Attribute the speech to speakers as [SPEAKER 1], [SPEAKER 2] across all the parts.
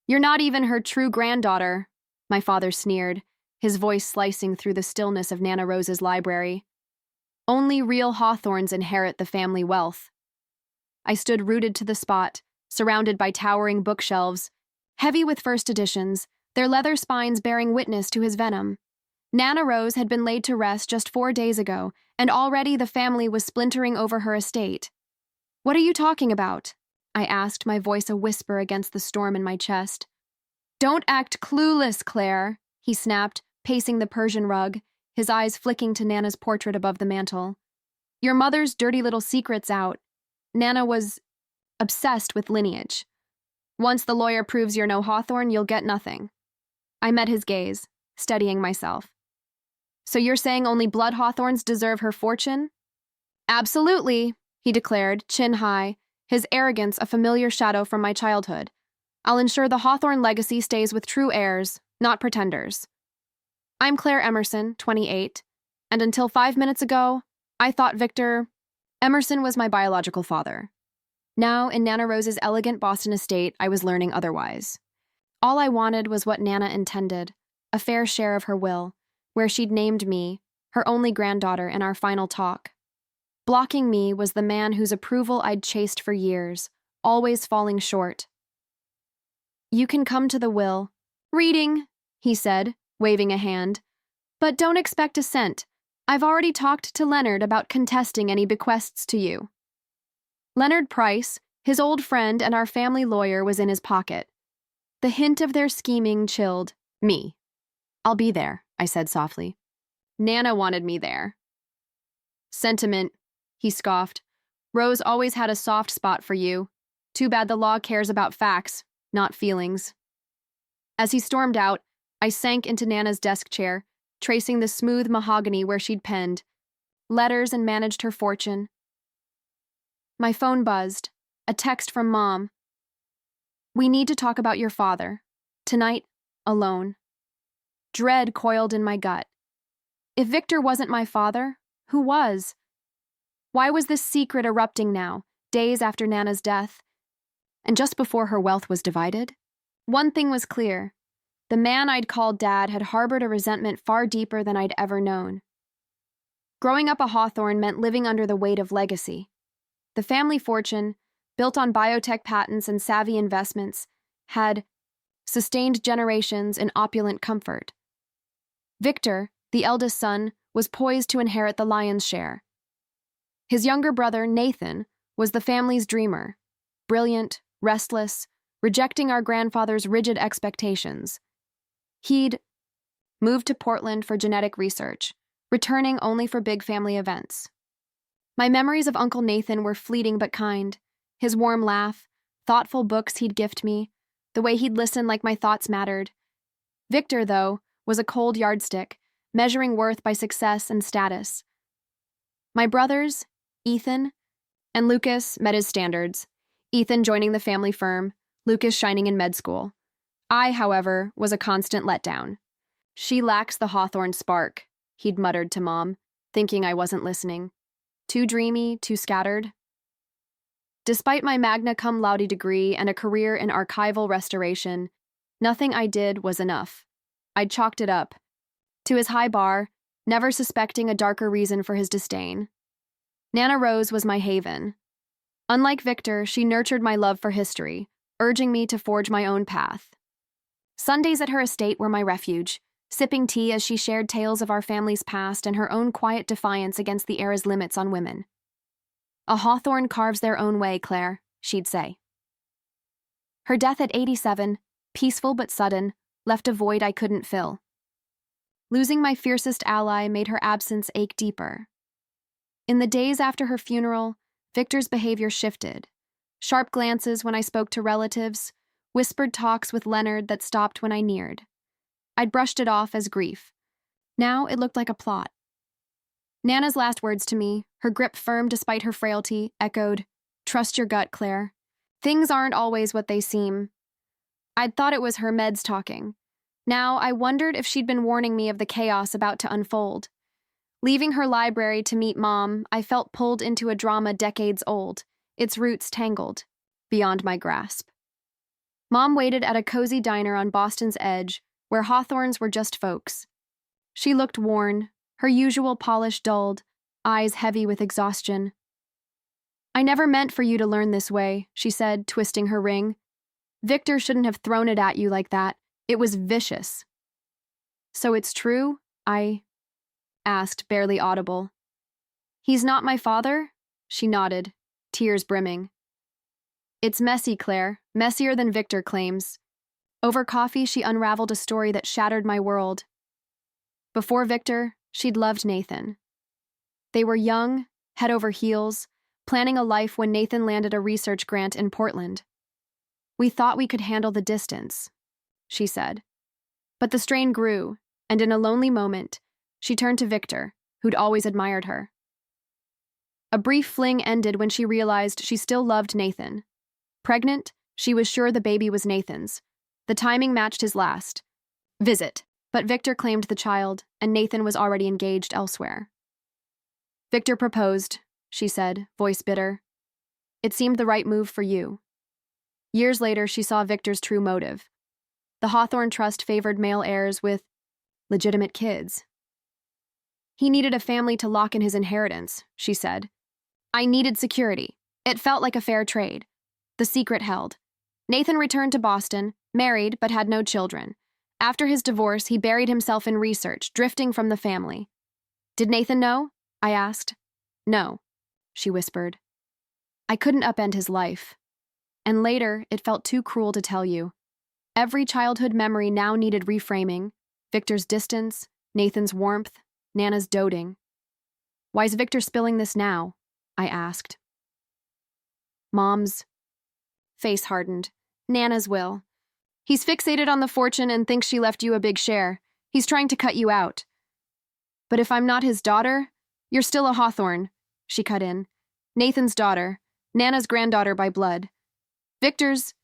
[SPEAKER 1] You're not even her true granddaughter, my father sneered, his voice slicing through the stillness of Nana Rose's library. Only real Hawthorns inherit the family wealth. I stood rooted to the spot, surrounded by towering bookshelves, heavy with first editions, their leather spines bearing witness to his venom. Nana Rose had been laid to rest just 4 days ago, and already the family was splintering over her estate. What are you talking about? I asked, my voice a whisper against the storm in my chest. Don't act clueless, Claire, he snapped, pacing the Persian rug, his eyes flicking to Nana's portrait above the mantel. Your mother's dirty little secret's out. Nana was obsessed with lineage. Once the lawyer proves you're no Hawthorne, you'll get nothing. I met his gaze, steadying myself. So you're saying only blood Hawthorns deserve her fortune? Absolutely, he declared, chin high, his arrogance a familiar shadow from my childhood. I'll ensure the Hawthorne legacy stays with true heirs, not pretenders. I'm Claire Emerson, 28, and until 5 minutes ago, I thought Victor Emerson was my biological father. Now, in Nana Rose's elegant Boston estate, I was learning otherwise. All I wanted was what Nana intended, a fair share of her will, where she'd named me, her only granddaughter, in our final talk. Blocking me was the man whose approval I'd chased for years, always falling short. You can come to the will. Reading, he said, waving a hand. But don't expect a cent. I've already talked to Leonard about contesting any bequests to you. Leonard Price, his old friend and our family lawyer, was in his pocket. The hint of their scheming chilled me. I'll be there, I said softly. Nana wanted me there. Sentiment, he scoffed. Rose always had a soft spot for you. Too bad the law cares about facts, not feelings. As he stormed out, I sank into Nana's desk chair, tracing the smooth mahogany where she'd penned letters and managed her fortune. My phone buzzed, a text from Mom. We need to talk about your father. Tonight, alone. Dread coiled in my gut. If Victor wasn't my father, who was? Why was this secret erupting now, days after Nana's death? And just before her wealth was divided? One thing was clear. The man I'd called Dad had harbored a resentment far deeper than I'd ever known. Growing up a Hawthorne meant living under the weight of legacy. The family fortune, built on biotech patents and savvy investments, had sustained generations in opulent comfort. Victor, the eldest son, was poised to inherit the lion's share. His younger brother, Nathan, was the family's dreamer, brilliant, restless, rejecting our grandfather's rigid expectations. He'd moved to Portland for genetic research, returning only for big family events. My memories of Uncle Nathan were fleeting but kind. His warm laugh, thoughtful books he'd gift me, the way he'd listen like my thoughts mattered. Victor, though, was a cold yardstick, measuring worth by success and status. My brothers, Ethan and Lucas, met his standards, Ethan joining the family firm, Lucas shining in med school. I, however, was a constant letdown. She lacks the Hawthorne spark, he'd muttered to Mom, thinking I wasn't listening. Too dreamy, too scattered. Despite my magna cum laude degree and a career in archival restoration, nothing I did was enough. I'd chalked it up to his high bar, never suspecting a darker reason for his disdain. Nana Rose was my haven. Unlike Victor, she nurtured my love for history, urging me to forge my own path. Sundays at her estate were my refuge, sipping tea as she shared tales of our family's past and her own quiet defiance against the era's limits on women. A Hawthorne carves their own way, Claire, she'd say. Her death at 87, peaceful but sudden, left a void I couldn't fill. Losing my fiercest ally made her absence ache deeper. In the days after her funeral, Victor's behavior shifted. Sharp glances when I spoke to relatives, whispered talks with Leonard that stopped when I neared. I'd brushed it off as grief. Now it looked like a plot. Nana's last words to me, her grip firm despite her frailty, echoed, "Trust your gut, Claire. Things aren't always what they seem." I'd thought it was her meds talking. Now I wondered if she'd been warning me of the chaos about to unfold. Leaving her library to meet Mom, I felt pulled into a drama decades old, its roots tangled, beyond my grasp. Mom waited at a cozy diner on Boston's edge, where Hawthorns were just folks. She looked worn, her usual polish dulled, eyes heavy with exhaustion. "I never meant for you to learn this way," she said, twisting her ring. "Victor shouldn't have thrown it at you like that. It was vicious." "So it's true?" I asked, barely audible. "He's not my father?" She nodded, tears brimming. "It's messy, Claire, messier than Victor claims." Over coffee, she unraveled a story that shattered my world. Before Victor, she'd loved Nathan. They were young, head over heels, planning a life when Nathan landed a research grant in Portland. "We thought we could handle the distance," she said. But the strain grew, and in a lonely moment, she turned to Victor, who'd always admired her. A brief fling ended when she realized she still loved Nathan. Pregnant, she was sure the baby was Nathan's. The timing matched his last visit, but Victor claimed the child, and Nathan was already engaged elsewhere. "Victor proposed," she said, voice bitter. "It seemed the right move for you." Years later, she saw Victor's true motive. The Hawthorne Trust favored male heirs with legitimate kids. "He needed a family to lock in his inheritance," she said. "I needed security. It felt like a fair trade." The secret held. Nathan returned to Boston, married but had no children. After his divorce, he buried himself in research, drifting from the family. "Did Nathan know?" I asked. "No," she whispered. "I couldn't upend his life." And later, it felt too cruel to tell you. Every childhood memory now needed reframing. Victor's distance, Nathan's warmth, Nana's doting. "Why's Victor spilling this now?" I asked. Mom's face hardened. "Nana's will. He's fixated on the fortune and thinks she left you a big share. He's trying to cut you out." "But if I'm not his daughter, you're still a Hawthorne," she cut in. "Nathan's daughter, Nana's granddaughter by blood. Victor's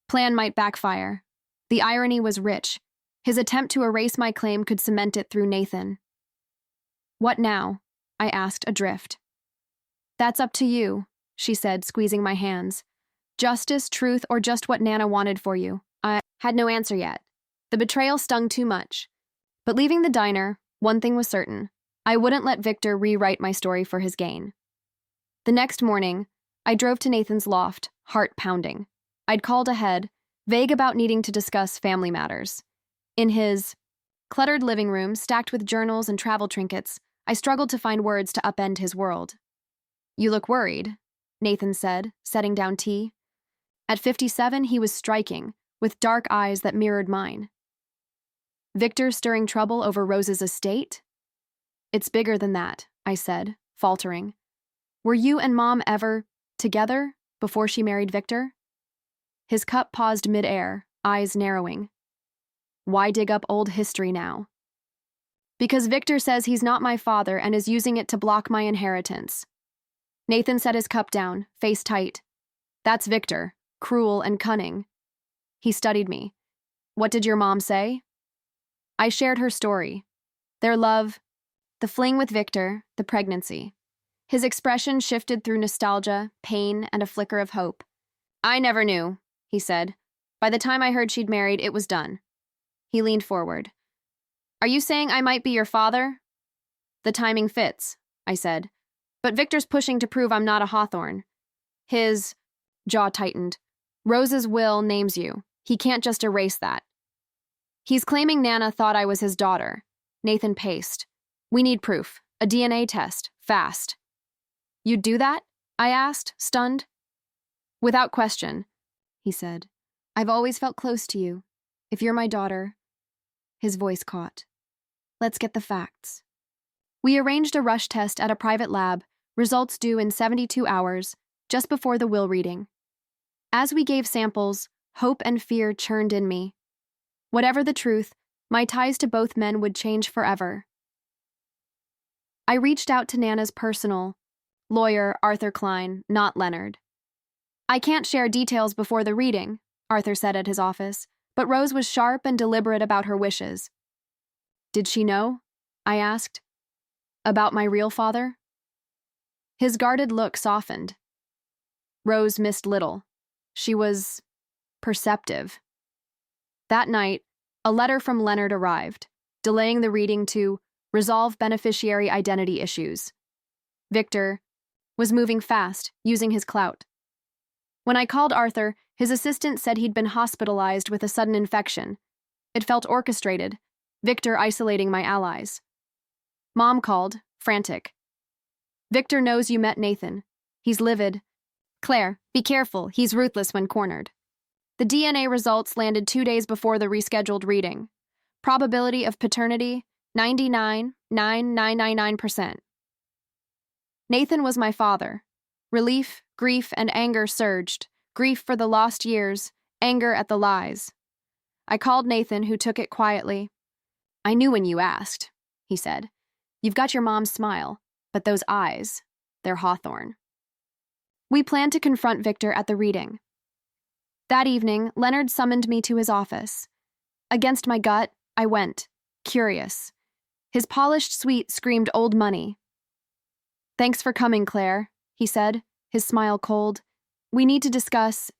[SPEAKER 1] plan might backfire." The irony was rich. His attempt to erase my claim could cement it through Nathan. "What now?" I asked, adrift. "That's up to you," she said, squeezing my hands. "Justice, truth, or just what Nana wanted for you." I had no answer yet. The betrayal stung too much. But leaving the diner, one thing was certain. I wouldn't let Victor rewrite my story for his gain. The next morning, I drove to Nathan's loft, heart pounding. I'd called ahead, vague about needing to discuss family matters. In his cluttered living room, stacked with journals and travel trinkets, I struggled to find words to upend his world. "You look worried," Nathan said, setting down tea. At 57, he was striking, with dark eyes that mirrored mine. "Victor stirring trouble over Rose's estate?" "It's bigger than that," I said, faltering. "Were you and Mom ever together before she married Victor?" His cup paused midair, eyes narrowing. "Why dig up old history now?" "Because Victor says he's not my father and is using it to block my inheritance." Nathan set his cup down, face tight. "That's Victor, cruel and cunning." He studied me. "What did your mom say?" I shared her story. Their love, the fling with Victor, the pregnancy. His expression shifted through nostalgia, pain, and a flicker of hope. "I never knew," he said. "By the time I heard she'd married, it was done." He leaned forward. "Are you saying I might be your father?" "The timing fits," I said. "But Victor's pushing to prove I'm not a Hawthorne." His jaw tightened. "Rose's will names you. He can't just erase that." "He's claiming Nana thought I was his daughter." Nathan paced. "We need proof. A DNA test. Fast." "You'd do that?" I asked, stunned. "Without question," he said. "I've always felt close to you. If you're my daughter." His voice caught. "Let's get the facts." We arranged a rush test at a private lab, results due in 72 hours, just before the will reading. As we gave samples, hope and fear churned in me. Whatever the truth, my ties to both men would change forever. I reached out to Nana's personal lawyer, Arthur Klein, not Leonard. "I can't share details before the reading," Arthur said at his office, but Rose was sharp and deliberate about her wishes. "Did she know?" I asked. "About my real father?" His guarded look softened. Rose missed little. She was perceptive. That night, a letter from Leonard arrived, delaying the reading to resolve beneficiary identity issues. Victor was moving fast, using his clout. When I called Arthur, his assistant said he'd been hospitalized with a sudden infection. It felt orchestrated, Victor isolating my allies. Mom called, frantic. Victor knows you met Nathan. He's livid. Claire, be careful, he's ruthless when cornered. The DNA results landed 2 days before the rescheduled reading. Probability of paternity, 99.9999%. Nathan was my father. Relief, grief, and anger surged. Grief for the lost years, anger at the lies. I called Nathan, who took it quietly. I knew when you asked, he said. You've got your mom's smile, but those eyes, they're Hawthorne. We planned to confront Victor at the reading. That evening, Leonard summoned me to his office. Against my gut, I went, curious. His polished suite screamed old money. Thanks for coming, Claire, he said, his smile cold. We need to discuss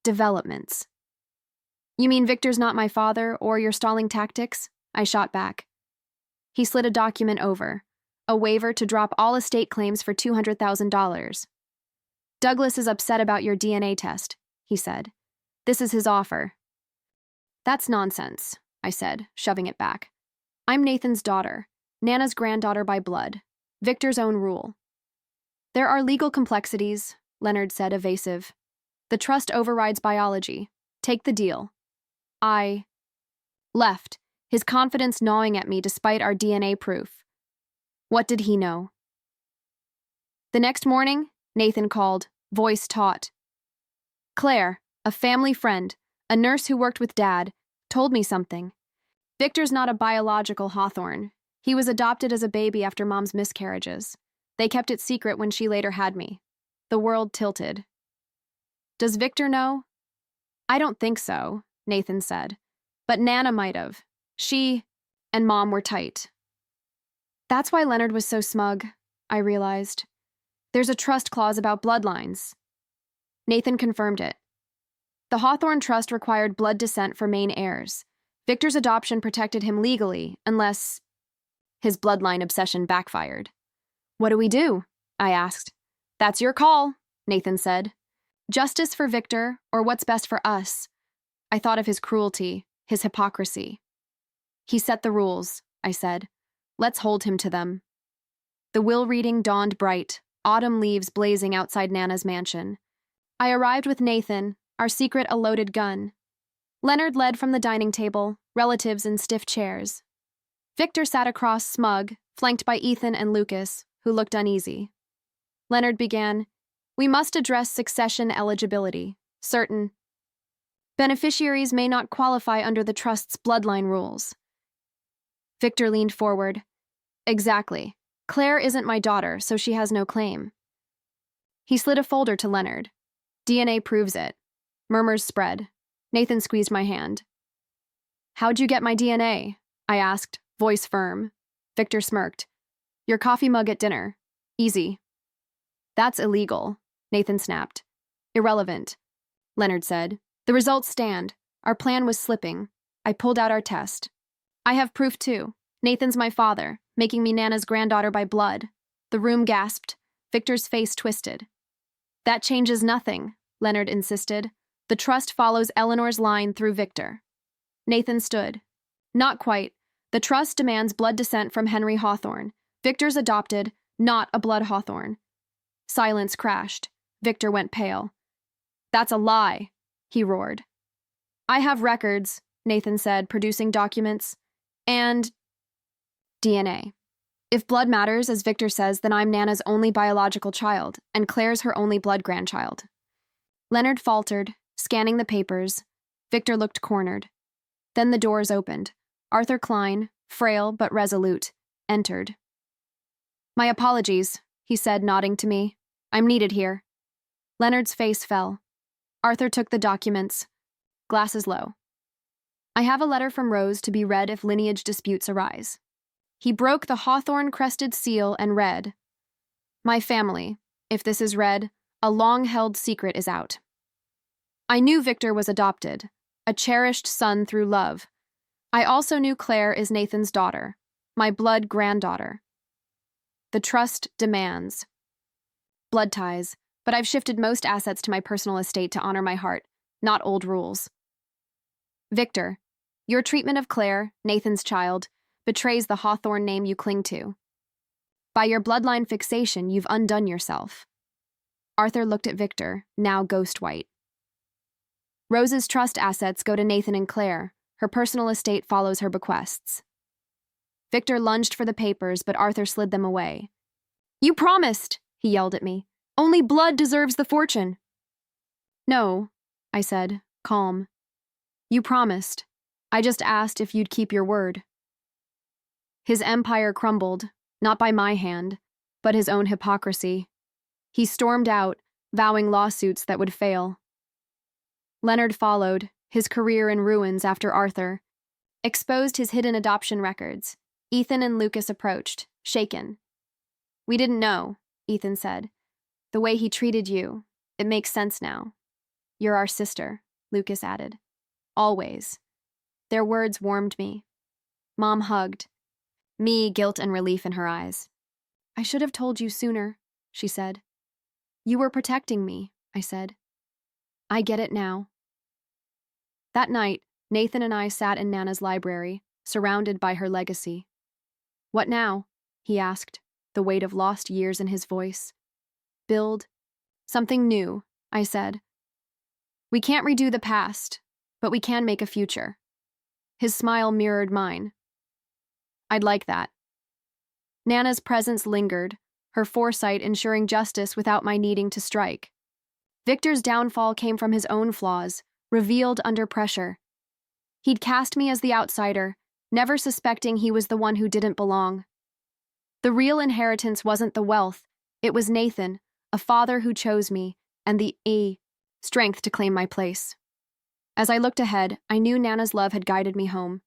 [SPEAKER 1] developments. You mean Victor's not my father or your stalling tactics? I shot back. He slid a document over, a waiver to drop all estate claims for $200,000. Douglas is upset about your DNA test, he said. This is his offer. That's nonsense, I said, shoving it back. I'm Nathan's daughter, Nana's granddaughter by blood, Victor's own rule. There are legal complexities, Leonard said, evasive. The trust overrides biology. Take the deal. I left, his confidence gnawing at me despite our DNA proof. What did he know? The next morning, Nathan called, voice taut. Claire, a family friend, a nurse who worked with Dad, told me something. Victor's not a biological Hawthorne. He was adopted as a baby after Mom's miscarriages. They kept it secret when she later had me. The world tilted. Does Victor know? I don't think so, Nathan said. But Nana might have. She and Mom were tight. That's why Leonard was so smug, I realized. There's a trust clause about bloodlines. Nathan confirmed it. The Hawthorne Trust required blood descent for main heirs. Victor's adoption protected him legally, unless his bloodline obsession backfired. What do we do? I asked. That's your call, Nathan said. Justice for Victor, or what's best for us. I thought of his cruelty, his hypocrisy. He set the rules, I said. Let's hold him to them. The will reading dawned bright, autumn leaves blazing outside Nana's mansion. I arrived with Nathan, our secret a loaded gun. Leonard led from the dining table, relatives in stiff chairs. Victor sat across, smug, flanked by Ethan and Lucas, who looked uneasy. Leonard began, We must address succession eligibility. Certain beneficiaries may not qualify under the trust's bloodline rules. Victor leaned forward. Exactly. Claire isn't my daughter, so she has no claim. He slid a folder to Leonard. DNA proves it. Murmurs spread. Nathan squeezed my hand. How'd you get my DNA? I asked, voice firm. Victor smirked. Your coffee mug at dinner. Easy. That's illegal, Nathan snapped. Irrelevant, Leonard said. The results stand. Our plan was slipping. I pulled out our test. I have proof too. Nathan's my father, making me Nana's granddaughter by blood. The room gasped. Victor's face twisted. That changes nothing, Leonard insisted. The trust follows Eleanor's line through Victor. Nathan stood. Not quite. The trust demands blood descent from Henry Hawthorne. Victor's adopted, not a blood Hawthorne. Silence crashed. Victor went pale. That's a lie, he roared. I have records, Nathan said, producing documents. And DNA. If blood matters, as Victor says, then I'm Nana's only biological child, and Claire's her only blood grandchild. Leonard faltered, scanning the papers. Victor looked cornered. Then the doors opened. Arthur Klein, frail but resolute, entered. My apologies, he said, nodding to me. I'm needed here. Leonard's face fell. Arthur took the documents. Glasses low. I have a letter from Rose to be read if lineage disputes arise. He broke the Hawthorne-crested seal and read, My family, if this is read, a long-held secret is out. I knew Victor was adopted, a cherished son through love. I also knew Claire is Nathan's daughter, my blood granddaughter. The trust demands blood ties, but I've shifted most assets to my personal estate to honor my heart, not old rules. Victor, your treatment of Claire, Nathan's child, betrays the Hawthorne name you cling to. By your bloodline fixation, you've undone yourself. Arthur looked at Victor, now ghost white. Rose's trust assets go to Nathan and Claire. Her personal estate follows her bequests. Victor lunged for the papers, but Arthur slid them away. You promised, he yelled at me. Only blood deserves the fortune. No, I said, calm. You promised. I just asked if you'd keep your word. His empire crumbled, not by my hand, but his own hypocrisy. He stormed out, vowing lawsuits that would fail. Leonard followed, his career in ruins after Arthur, exposed his hidden adoption records. Ethan and Lucas approached, shaken. We didn't know, Ethan said. The way he treated you, it makes sense now. You're our sister, Lucas added. Always. Their words warmed me. Mom hugged. Me, guilt and relief in her eyes. I should have told you sooner, she said. You were protecting me, I said. I get it now. That night, Nathan and I sat in Nana's library, surrounded by her legacy. What now? He asked, the weight of lost years in his voice. Build something new, I said. We can't redo the past, but we can make a future. His smile mirrored mine. I'd like that. Nana's presence lingered, her foresight ensuring justice without my needing to strike. Victor's downfall came from his own flaws, revealed under pressure. He'd cast me as the outsider, never suspecting he was the one who didn't belong. The real inheritance wasn't the wealth, it was Nathan, a father who chose me, and the strength to claim my place. As I looked ahead, I knew Nana's love had guided me home.